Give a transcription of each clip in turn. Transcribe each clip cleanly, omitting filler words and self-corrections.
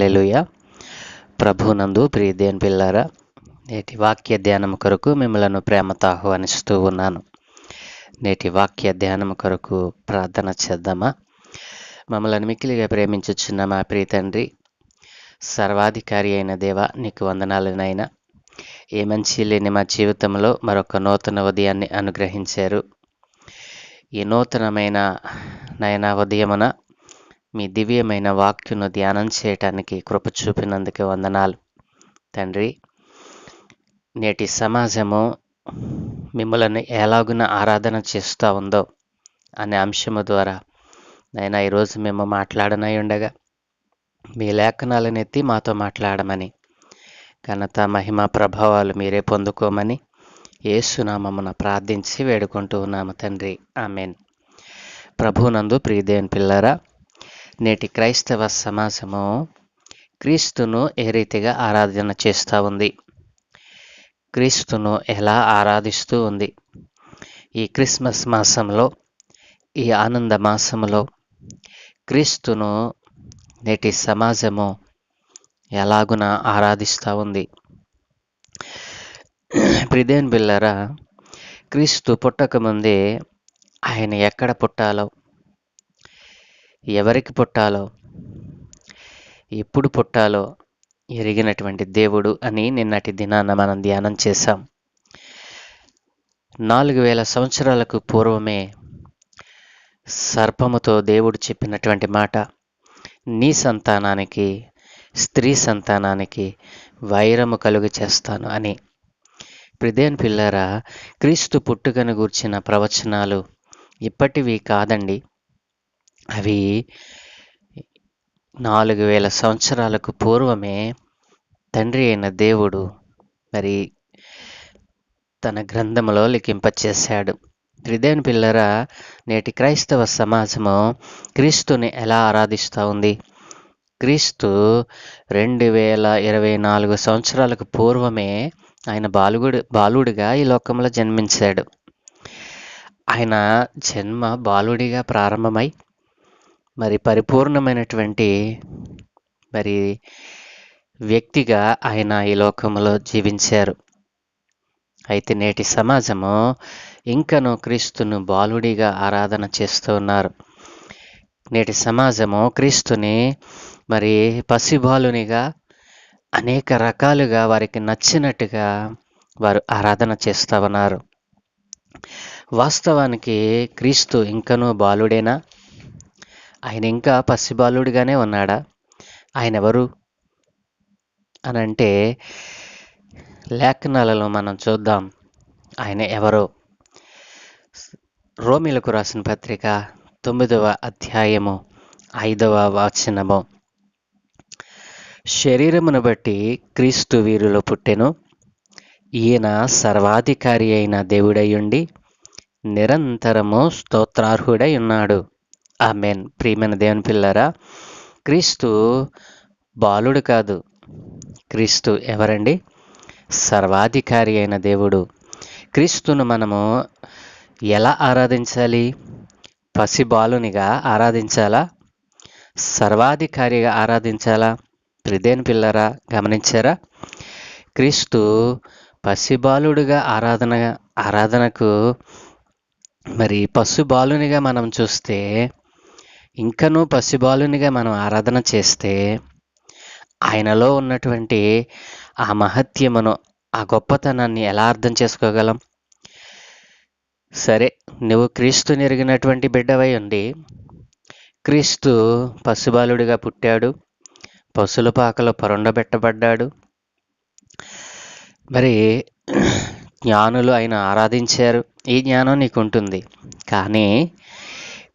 హల్లెలూయా. ప్రభునందు ప్రియ దేవుని పిల్లారా, నేటి వాక్య ధ్యానం కొరకు మిమ్మలను ప్రేమతో ఆహ్వానిస్తూ ఉన్నాను. నేటి వాక్య ధ్యానం కొరకు ప్రార్థన చేద్దామా? మమ్మల్ని మిక్కిలిగా ప్రేమించుచున్న మా ప్రియ తండ్రి, సర్వాధికారి అయిన దేవ, నీకు వందనాలు నాయనా. ఏ మంచి లేని మా జీవితంలో మరొక నూతన ఉదయాన్ని అనుగ్రహించారు. ఈ నూతనమైన నయన ఉదయమున మీ దివ్యమైన వాక్యను ధ్యానం చేయటానికి కృప చూపినందుకు వందనాలు తండ్రి. నేటి సమాజము మిమ్మల్ని ఎలాగున ఆరాధన చేస్తూ ఉందో అనే అంశము ద్వారా నైనా ఈరోజు మేము మాట్లాడనై ఉండగా మీ లేఖనాలను ఎత్తి మాతో మాట్లాడమని, ఘనత మహిమ ప్రభావాలు మీరే పొందుకోమని యేసునామమున ప్రార్థించి వేడుకుంటూ ఉన్నాము తండ్రి, ఆమేన్. ప్రభునందు ప్రియ దేవుని పిల్లారా, నేటి క్రైస్తవ సమాజము క్రీస్తును ఏ రీతిగా ఆరాధన చేస్తూ ఉంది, క్రీస్తును ఎలా ఆరాధిస్తూ ఉంది? ఈ క్రిస్మస్ మాసంలో, ఈ ఆనంద మాసంలో క్రీస్తును నేటి సమాజము ఎలాగున ఆరాధిస్తూ ఉంది? ప్రియదేవుని బిళ్ళారా, క్రీస్తు పుట్టకముందే ఆయన ఎక్కడ పుట్టాలో, ఎవరికి పుట్టాలో, ఎప్పుడు పుట్టాలో ఎరిగినటువంటి దేవుడు అని నిన్నటి దినాన మనం ధ్యానం చేశాం. 4000 సంవత్సరాలకు పూర్వమే సర్పముతో దేవుడు చెప్పినటువంటి మాట, నీ సంతానానికి స్త్రీ సంతానానికి వైరము కలుగు చేస్తాను అని. ప్రియదేవుని పిల్లారా, క్రీస్తు పుట్టుకను గూర్చిన ప్రవచనాలు ఇప్పటివి కాదండి. అవి 4000 సంవత్సరాలకు పూర్వమే తండ్రి అయిన దేవుడు మరి తన గ్రంథములో లిఖింపచేశాడు. ప్రియదేవుని పిల్లరా, నేటి క్రైస్తవ సమాజము క్రీస్తుని ఎలా ఆరాధిస్తూ ఉంది? క్రీస్తు 2024 సంవత్సరాలకు పూర్వమే ఆయన బాలుడిగా ఈ లోకంలో జన్మించాడు. ఆయన జన్మ బాలుడిగా ప్రారంభమై మరి పరిపూర్ణమైనటువంటి మరి వ్యక్తిగా ఆయన ఈ లోకంలో జీవించారు. అయితే నేటి సమాజము ఇంకనూ క్రీస్తును బాలుడిగా ఆరాధన చేస్తూ ఉన్నారు. నేటి సమాజము క్రీస్తుని మరి పసిబాలునిగా అనేక రకాలుగా వారికి నచ్చినట్టుగా వారు ఆరాధన చేస్తూ ఉన్నారు. వాస్తవానికి క్రీస్తు ఇంకనూ బాలుడేనా? ఆయన ఇంకా పసిబాలుడిగానే ఉన్నాడా? ఆయన ఎవరు అనంటే లేఖనాలలో మనం చూద్దాం ఆయన ఎవరో. రోమీలకు రాసిన పత్రిక 9వ అధ్యాయము 5వ వచనము, శరీరమును బట్టి క్రీస్తు వీరిలో పుట్టెను, ఈయన సర్వాధికారి అయిన దేవుడయ్యుండి నిరంతరము స్తోత్రార్హుడై ఉన్నాడు. ఆమేన్. ప్రియమైన దేవుని పిల్లరా, క్రీస్తు బాలుడు కాదు. క్రీస్తు ఎవరండి? సర్వాధికారి అయిన దేవుడు. క్రీస్తును మనము ఎలా ఆరాధించాలి? పసిబాలునిగా ఆరాధించాలా? సర్వాధికారిగా ఆరాధించాలా? ప్రియదేవుని పిల్లరా, గమనించారా? క్రీస్తు పసిబాలుడుగా ఆరాధనకు మరి పసిబాలునిగా మనం చూస్తే, ఇంకనూ పసిబాలునిగా మనం ఆరాధన చేస్తే ఆయనలో ఉన్నటువంటి ఆ మహత్యమును, ఆ గొప్పతనాన్ని ఎలా అర్థం చేసుకోగలం? సరే, నువ్వు క్రీస్తుని ఎరిగినటువంటి బిడ్డవై ఉండి, క్రీస్తు పసిబాలుడిగా పుట్టాడు, పశుల పాకలో పరుండబెట్టబడ్డాడు, మరి జ్ఞానులు ఆయన ఆరాధించారు, ఈ జ్ఞానం నీకు ఉంటుంది. కానీ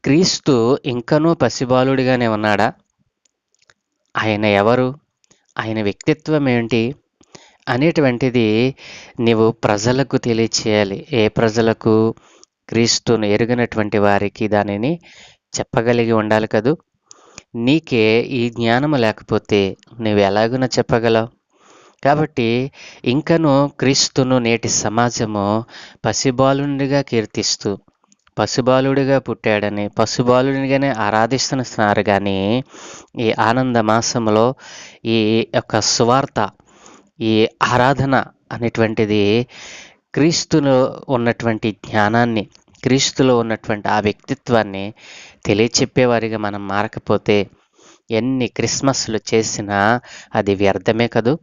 క్రీస్తు ఇంకనూ పసిబాలుడిగానే ఉన్నాడా? ఆయన ఎవరు? ఆయన వ్యక్తిత్వం ఏంటి అనేటువంటిది నీవు ప్రజలకు తెలియచేయాలి. ఏ ప్రజలకు? క్రీస్తును ఎరుగినటువంటి వారికి దానిని చెప్పగలిగి ఉండాలి కదూ. నీకే ఈ జ్ఞానము లేకపోతే నువ్వు ఎలాగున చెప్పగలవు? కాబట్టి ఇంకనూ క్రీస్తును నేటి సమాజము పసిబాలునిగా కీర్తిస్తూ, పసిబాలుడిగా పుట్టాడని పసిబాలుడిగానే ఆరాధిస్తున్నారు కానీ ఈ ఆనంద మాసములో ఈ యొక్క సువార్త, ఈ ఆరాధన అనేటువంటిది క్రీస్తులో ఉన్నటువంటి జ్ఞానాన్ని, క్రీస్తులో ఉన్నటువంటి ఆ వ్యక్తిత్వాన్ని తెలియచెప్పేవారిగా మనం మారకపోతే ఎన్ని క్రిస్మస్లు చేసినా అది వ్యర్థమే కదూ.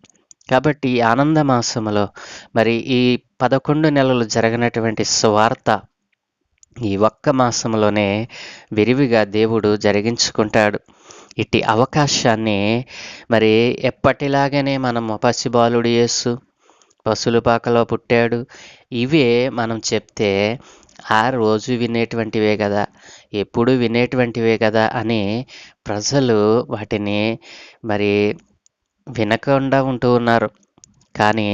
కాబట్టి ఈ ఆనంద మాసములో మరి ఈ 11 నెలలు జరగనటువంటి సువార్త ఈ ఒక్క మాసంలోనే విరివిగా దేవుడు జరిగించుకుంటాడు. ఇట్టి అవకాశాన్ని మరి ఎప్పటిలాగానే మనము పసిబాలుడు యేసు పశువుల పాకలో పుట్టాడు, ఇవే మనం చెప్తే ఆ రోజు వినేటువంటివే కదా, ఎప్పుడు వినేటువంటివే కదా అని ప్రజలు వాటిని మరి వినకుండా ఉంటూ ఉన్నారు. కానీ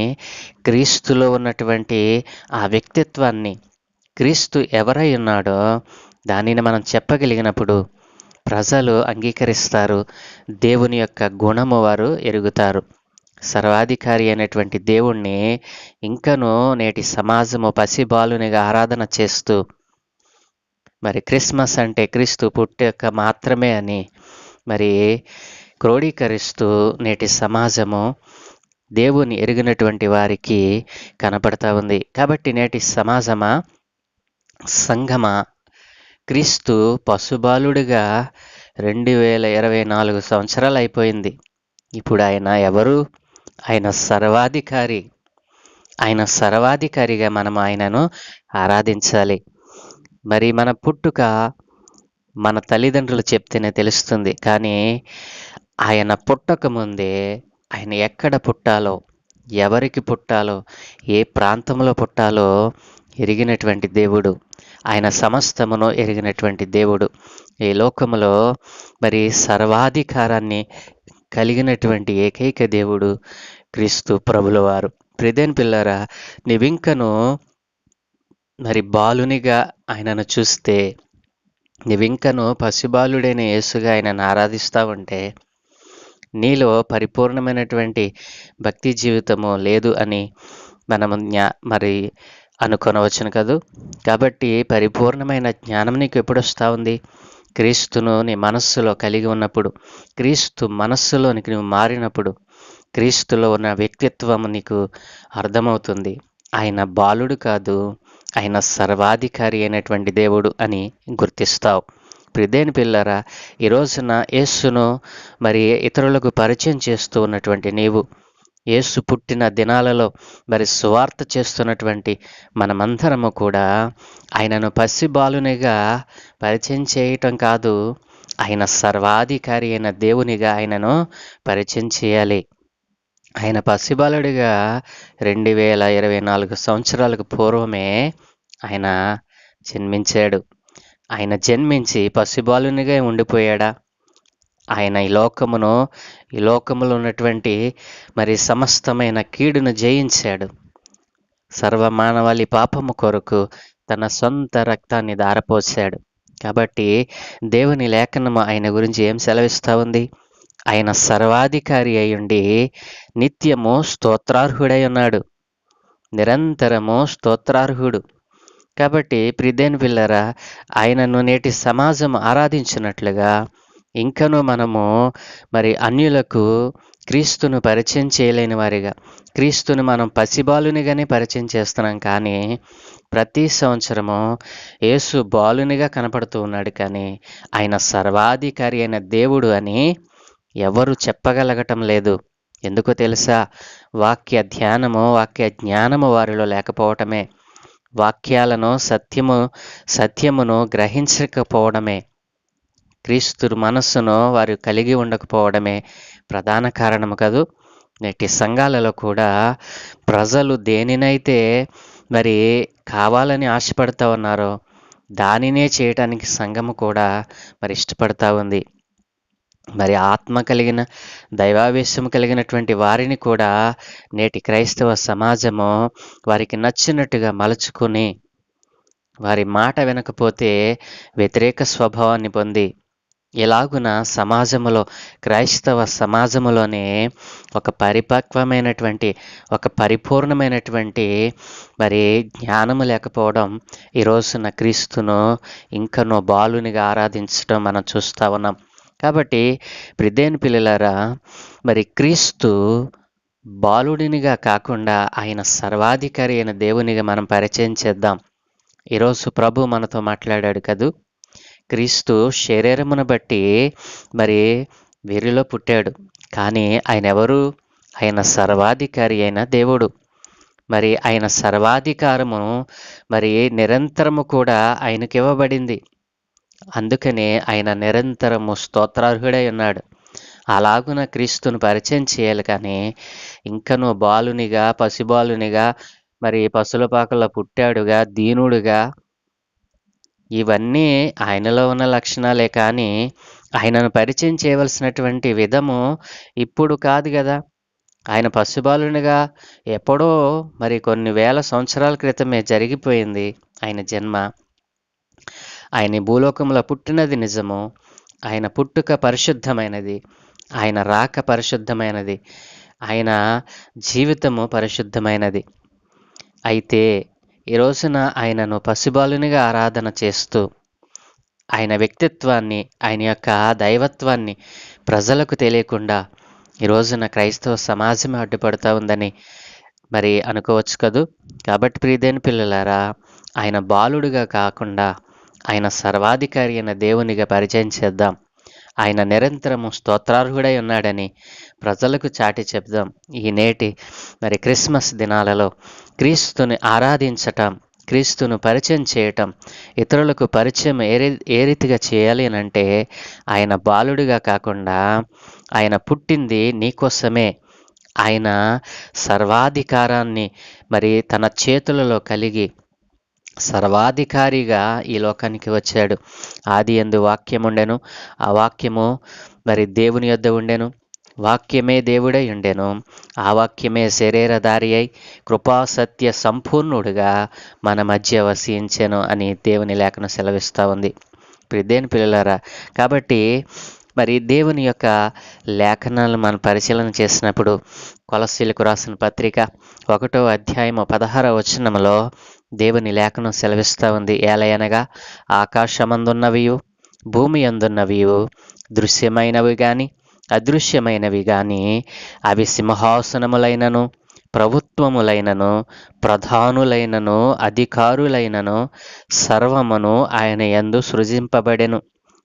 క్రీస్తులో ఉన్నటువంటి ఆ వ్యక్తిత్వాన్ని, క్రీస్తు ఎవరై ఉన్నాడో దానిని మనం చెప్పగలిగినప్పుడు ప్రజలు అంగీకరిస్తారు, దేవుని యొక్క గుణము వారు ఎరుగుతారు. సర్వాధికారి అయినటువంటి దేవుణ్ణి ఇంకనూ నేటి సమాజము పసిబాలునిగా ఆరాధన చేస్తూ మరి క్రిస్మస్ అంటే క్రీస్తు పుట్టాక మాత్రమే అని మరి క్రోడీకరిస్తూ నేటి సమాజము దేవుని ఎరిగినటువంటి వారికి కనపడతా ఉంది. కాబట్టి నేటి సమాజమా, సంఘమా, క్రీస్తు పశుబాలుడిగా 2024 సంవత్సరాలు అయిపోయింది. ఇప్పుడు ఆయన ఎవరు? ఆయన సర్వాధికారి. ఆయన సర్వాధికారిగా మనం ఆయనను ఆరాధించాలి. మరి మన పుట్టుక మన తల్లిదండ్రులు చెప్తేనే తెలుస్తుంది. కానీ ఆయన పుట్టక ముందే ఆయన ఎక్కడ పుట్టాలో, ఎవరికి పుట్టాలో, ఏ ప్రాంతంలో పుట్టాలో ఎరిగినటువంటి దేవుడు. ఆయన సమస్తమును ఎరిగినటువంటి దేవుడు. ఈ లోకములో మరి సర్వాధికారాన్ని కలిగినటువంటి ఏకైక దేవుడు క్రీస్తు ప్రభుల వారు. ప్రియదేని పిల్లరా, నీవింకను మరి బాలునిగా ఆయనను చూస్తే, నీవింకను పసిబాలుడైన యేసుగా ఆయనను ఆరాధిస్తూ ఉంటే నీలో పరిపూర్ణమైనటువంటి భక్తి జీవితము లేదు అని మనము మరి అనుకొనవచ్చును కదూ. కాబట్టి పరిపూర్ణమైన జ్ఞానం నీకు ఎప్పుడు వస్తూ ఉంది? క్రీస్తును నీ మనస్సులో కలిగి ఉన్నప్పుడు, క్రీస్తు మనస్సులోనికి నువ్వు మారినప్పుడు, క్రీస్తులో ఉన్న వ్యక్తిత్వం నీకు అర్థమవుతుంది. ఆయన బాలుడు కాదు, ఆయన సర్వాధికారి అయినటువంటి దేవుడు అని గుర్తిస్తావు. ప్రియదేని పిల్లరా, ఈ రోజున యేసును మరి ఇతరులకు పరిచయం చేస్తూ ఉన్నటువంటి నీవు, యేసు పుట్టిన దినాలలో మరి సువార్త చేస్తున్నటువంటి మనమందరము కూడా ఆయనను పసిబాలునిగా పరిచయం చేయటం కాదు, ఆయన సర్వాధికారి అయిన దేవునిగా ఆయనను పరిచయం చేయాలి. ఆయన పసిబాలుడిగా 2024 సంవత్సరాలకు పూర్వమే ఆయన జన్మించాడు. ఆయన జన్మించి పసిబాలునిగా ఉండిపోయాడా? ఆయన ఈ లోకములో ఉన్నటువంటి మరి సమస్తమైన కీడును జయించాడు. సర్వమానవాళి పాపము కొరకు తన సొంత రక్తాన్ని ధారపోసాడు. కాబట్టి దేవుని లేఖనము ఆయన గురించి ఏం సెలవిస్తూ ఉంది? ఆయన సర్వాధికారి అయ్యుండి నిత్యము స్తోత్రార్హుడై ఉన్నాడు, నిరంతరము స్తోత్రార్హుడు. కాబట్టి ప్రియదేని పిల్లరా, ఆయనను నేటి సమాజం ఆరాధించినట్లుగా ఇంకనూ మనము మరి అన్యులకు క్రీస్తును పరిచయం చేయలేని వారిగా, క్రీస్తును మనం పసిబాలునిగానే పరిచయం చేస్తున్నాం. కానీ ప్రతి సంవత్సరము యేసు బాలునిగా కనపడుతూ ఉన్నాడు, కానీ ఆయన సర్వాధికారి అయిన దేవుడు అని ఎవరు చెప్పగలగటం లేదు. ఎందుకో తెలుసా? వాక్య జ్ఞానము వారిలో లేకపోవటమే, వాక్యాలను సత్యమును గ్రహించకపోవడమే, క్రీస్తు మనస్సును వారు కలిగి ఉండకపోవడమే ప్రధాన కారణము కదూ. నేటి సంఘాలలో కూడా ప్రజలు దేనినైతే మరి కావాలని ఆశపడతా ఉన్నారో దానినే చేయటానికి సంఘము కూడా మరి ఇష్టపడతా ఉంది. మరి ఆత్మ కలిగిన, దైవావేశము కలిగినటువంటి వారిని కూడా నేటి క్రైస్తవ సమాజము వారికి నచ్చినట్టుగా మలుచుకుని, వారి మాట వినకపోతే వ్యతిరేక స్వభావాన్ని పొంది ఇలాగున సమాజములో, క్రైస్తవ సమాజములోనే ఒక పరిపక్వమైనటువంటి, ఒక పరిపూర్ణమైనటువంటి మరి జ్ఞానము లేకపోవడం, ఈ రోజున క్రీస్తును ఇంకనూ బాలునిగా ఆరాధించడం మనం చూస్తూ ఉన్నాం. కాబట్టి ప్రియదేని పిల్లలారా, మరి క్రీస్తు బాలుడినిగా కాకుండా ఆయన సర్వాధికారి అయిన దేవునిగా మనం పరిచయం చేద్దాం. ఈరోజు ప్రభు మనతో మాట్లాడాడు కదూ. క్రీస్తు శరీరమును బట్టి మరి వీరిలో పుట్టాడు, కానీ ఆయన ఎవరు? ఆయన సర్వాధికారి అయిన దేవుడు. మరి ఆయన సర్వాధికారము మరి నిరంతరము కూడా ఆయనకి ఇవ్వబడింది. అందుకనే ఆయన నిరంతరము స్తోత్రార్హుడై ఉన్నాడు. అలాగున క్రీస్తును పరిచయం చేయాలి, కానీ ఇంకనూ బాలునిగా, పసిబాలునిగా, మరి పశుల పాకల్లో పుట్టాడుగా, దీనుడుగా, ఇవన్నీ ఆయనలో ఉన్న లక్షణాలే, కానీ ఆయనను పరిచయం చేయవలసినటువంటి విధము ఇప్పుడు కాదు కదా. ఆయన పసిబాలునిగా ఎప్పుడో మరి కొన్ని వేల సంవత్సరాల క్రితమే జరిగిపోయింది ఆయన జన్మ. ఆయన భూలోకంలో పుట్టినది నిజము, ఆయన పుట్టుక పరిశుద్ధమైనది, ఆయన రాక పరిశుద్ధమైనది, ఆయన జీవితము పరిశుద్ధమైనది. అయితే ఈ రోజున ఆయనను పసిబాలునిగా ఆరాధన చేస్తూ ఆయన వ్యక్తిత్వాన్ని, ఆయన యొక్క దైవత్వాన్ని ప్రజలకు తెలియకుండా ఈ రోజున క్రైస్తవ సమాజం అడ్డుపడుతూ ఉందని మరి అనుకోవచ్చు కదూ. కాబట్టి ప్రియదేని పిల్లలారా, ఆయన బాలుడుగా కాకుండా ఆయన సర్వాధికారి అయిన దేవునిగా పరిచయం చేద్దాం. ఆయన నిరంతరము స్తోత్రార్హుడై ఉన్నాడని ప్రజలకు చాటి చెప్దాం. ఈ నేటి మరి క్రిస్మస్ దినాలలో క్రీస్తుని ఆరాధించటం, క్రీస్తును పరిచయం చేయటం, ఇతరులకు పరిచయం ఏ రీతిగా చేయాలి అని అంటే, ఆయన బాలుడిగా కాకుండా ఆయన పుట్టింది నీకోసమే. ఆయన సర్వాధికారాన్ని మరి తన చేతులలో కలిగి సర్వాధికారిగా ఈ లోకానికి వచ్చాడు. ఆది యందు వాక్యం ఉండెను, ఆ వాక్యము మరి దేవుని యొద్ద ఉండెను, వాక్యమే దేవుడై ఉండెను, ఆ వాక్యమే శరీరధారి అయి కృపా సత్య సంపూర్ణుడుగా మన మధ్య వసించెను అని దేవుని లేఖనం సెలవిస్తూ ఉంది. ప్రియదేని పిల్లలారా, కాబట్టి మరి దేవుని యొక్క లేఖనాలను మనం పరిశీలన చేసినప్పుడు కొలస్సీలకు రాసిన పత్రిక 1వ అధ్యాయము 16వ వచనములో దేవుని లేఖనం సెలవిస్తూ ఉంది. ఏలయనగా ఆకాశమందున్నవియు భూమి అందున్నవియు దృశ్యమైనవి గాని అదృశ్యమైనవి గాని అవి సింహాసనములైనను ప్రభుత్వములైనను ప్రధానులైనను అధికారులైనను సర్వమును ఆయన యందు సృజింపబడెను.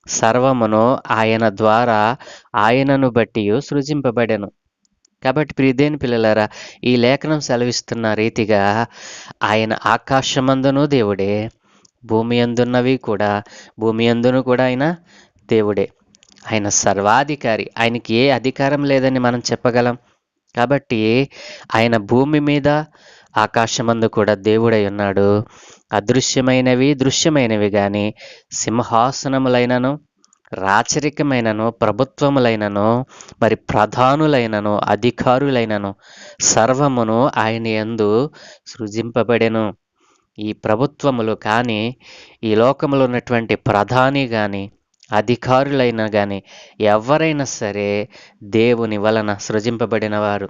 సర్వమును ఆయన ద్వారా ఆయనను బట్టి సృజింపబడెను. కాబట్టి ప్రియదేని పిల్లలారా, ఈ లేఖనం సెలవిస్తున్న రీతిగా ఆయన ఆకాశమందును దేవుడే, భూమి అందున్నవి కూడా, భూమి అందును కూడా ఆయన దేవుడే. ఆయన సర్వాధికారి. ఆయనకి ఏ అధికారం లేదని మనం చెప్పగలం. కాబట్టి ఆయన భూమి మీద ఆకాశమందు కూడా దేవుడై ఉన్నాడు. అదృశ్యమైనవి దృశ్యమైనవి కానీ సింహాసనములైనను రాచరికమైనను ప్రభుత్వములైనను మరి ప్రధానులైనను అధికారులైనను సర్వమును ఆయన యందు సృజింపబడెను. ఈ ప్రభుత్వములు కానీ, ఈ లోకములో ఉన్నటువంటి ప్రధాని కానీ, అధికారులైనా కానీ ఎవరైనా సరే దేవుని వలన సృజింపబడిన వారు.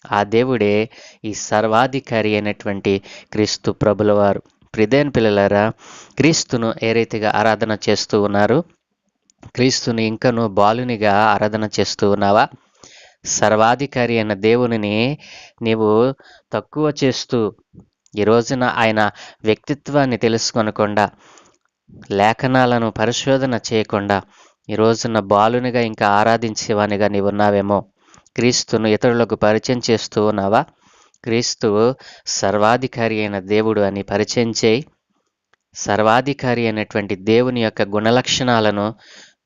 ఆ దేవుడే ఈ సర్వాధికారి అయినటువంటి క్రీస్తు ప్రభుల వారు. ప్రియదేని పిల్లలారా, క్రీస్తును ఏ రీతిగా ఆరాధన చేస్తూ ఉన్నారు? క్రీస్తుని ఇంకను బాలునిగా ఆరాధన చేస్తూ ఉన్నావా? సర్వాధికారి అయిన దేవునిని నీవు తక్కువ చేస్తూ ఈ రోజున ఆయన వ్యక్తిత్వాన్ని తెలుసుకొనకుండా, లేఖనాలను పరిశోధన చేయకుండా ఈ రోజున బాలునిగా ఇంకా ఆరాధించేవానిగా నీవు ఉన్నావేమో. క్రీస్తును ఇతరులకు పరిచయం చేస్తూ ఉన్నావా? క్రీస్తు సర్వాధికారి అయిన దేవుడు అని పరిచయం చేయి. సర్వాధికారి అయినటువంటి దేవుని యొక్క గుణలక్షణాలను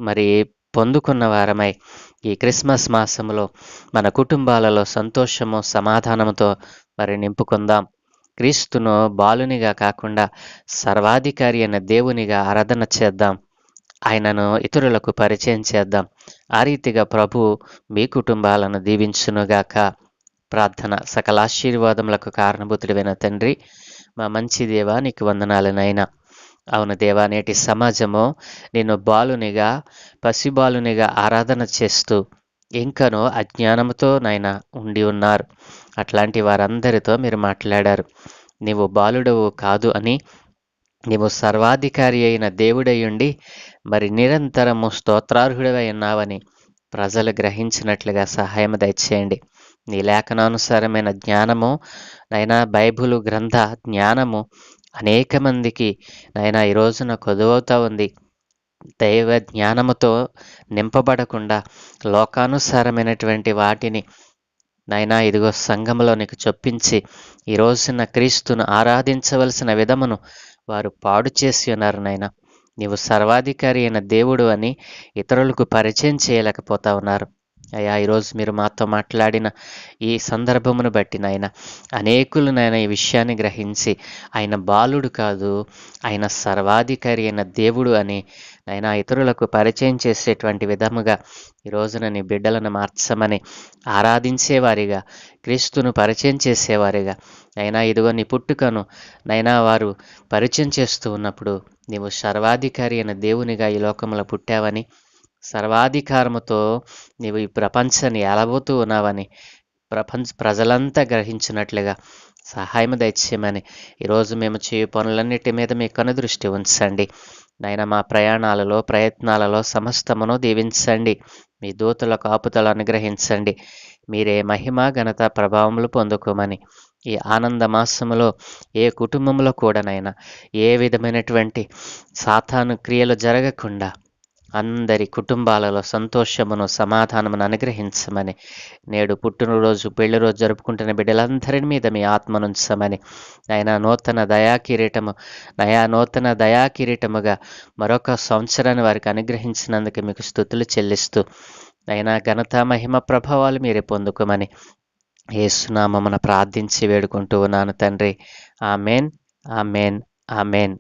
మరి పొందుకున్న వారమై ఈ క్రిస్మస్ మాసంలో మన కుటుంబాలలో సంతోషము సమాధానముతో మరి నింపుకుందాం. క్రీస్తును బాలునిగా కాకుండా సర్వాధికారి అయిన దేవునిగా ఆరాధన చేద్దాం. ఆయనను ఇతరులకు పరిచయం చేద్దాం. ఆ రీతిగా ప్రభు మీ కుటుంబాలను దీవించునుగాక. ప్రార్థన. సకల ఆశీర్వాదములకు కారణభూతుడైన తండ్రి, మా మంచి దేవా, నీకు వందనాలనైనా. అవును దేవా, నేటి సమాజము నిన్ను బాలునిగా, పసిబాలునిగా ఆరాధన చేస్తూ ఇంకనూ అజ్ఞానముతో నాయన ఉండి ఉన్నారు. అట్లాంటి వారందరితో మీరు మాట్లాడారు. నీవు బాలుడవు కాదు అని, నీవు సర్వాధికారి అయిన దేవుడయుండి మరి నిరంతరము స్తోత్రార్హుడవై ఉన్నావని ప్రజలు గ్రహించినట్లుగా సహాయం దయచేయండి. నీ లేఖనానుసారమైన జ్ఞానము నైనా బైబిలు గ్రంథ జ్ఞానము అనేక మందికి నైనా ఈ రోజున కొదువవుతా ఉంది. దైవ జ్ఞానముతో నింపబడకుండా లోకానుసారమైనటువంటి వాటిని నైనా ఇదిగో సంఘములో నీకు చొప్పించి ఈ రోజున క్రీస్తును ఆరాధించవలసిన విధమును వారు పాడు చేసి ఉన్నారు నాయన. నీవు సర్వాధికారి అయిన దేవుడు అని ఇతరులకు పరిచయం చేయలేకపోతా ఉన్నారు. అయ్యా, ఈరోజు మీరు మాతో మాట్లాడిన ఈ సందర్భమును బట్టి నాయన అనేకులు నాయన ఈ విషయాన్ని గ్రహించి ఆయన బాలుడు కాదు, ఆయన సర్వాధికారి అయిన దేవుడు అని నాయన ఇతరులకు పరిచయం చేసేటువంటి విధముగా ఈ రోజున నీ బిడ్డలను మార్చమని, ఆరాధించేవారిగా, క్రీస్తును పరిచయం చేసేవారిగా నైనా ఇదిగో నీ పుట్టుకను నైనా వారు పరిచయం చేస్తూ ఉన్నప్పుడు నీవు సర్వాధికారి అయిన దేవునిగా ఈ లోకంలో పుట్టావని, సర్వాధికారముతో నీవు ఈ ప్రపంచాన్ని ఏలబోతూ ఉన్నావని ప్రజలంతా గ్రహించినట్లుగా సహాయం దయచేయమని ఈరోజు మేము చేయు పనులన్నిటి మీద మీ కనుదృష్టి ఉంచండి. నాయన మా ప్రయాణాలలో, ప్రయత్నాలలో సమస్తమును దీవించండి. మీ దూతల కాపుదలు అనుగ్రహించండి. మీరే మహిమ, ఘనత, ప్రభావములు పొందుకోమని ఈ ఆనంద మాసములో ఏ కుటుంబంలో కూడానైనా ఏ విధమైనటువంటి సాతాను క్రియలు జరగకుండా అందరి కుటుంబాలలో సంతోషమును, సమాధానమును అనుగ్రహించమని, నేడు పుట్టినరోజు, పెళ్లి రోజు జరుపుకుంటున్న బిడ్డలందరి మీద మీ ఆత్మనుంచమని, నూతన దయాకిరీటముగా మరొక సంవత్సరాన్ని వారికి అనుగ్రహించినందుకు మీకు స్తుతులు చెల్లిస్తూ, ఘనత, మహిమ, ప్రభావాలు మీరే పొందుకోమని యేసునామమున ప్రార్థించి వేడుకుంటూ ఉన్నాను తండ్రి. Amen, amen, amen.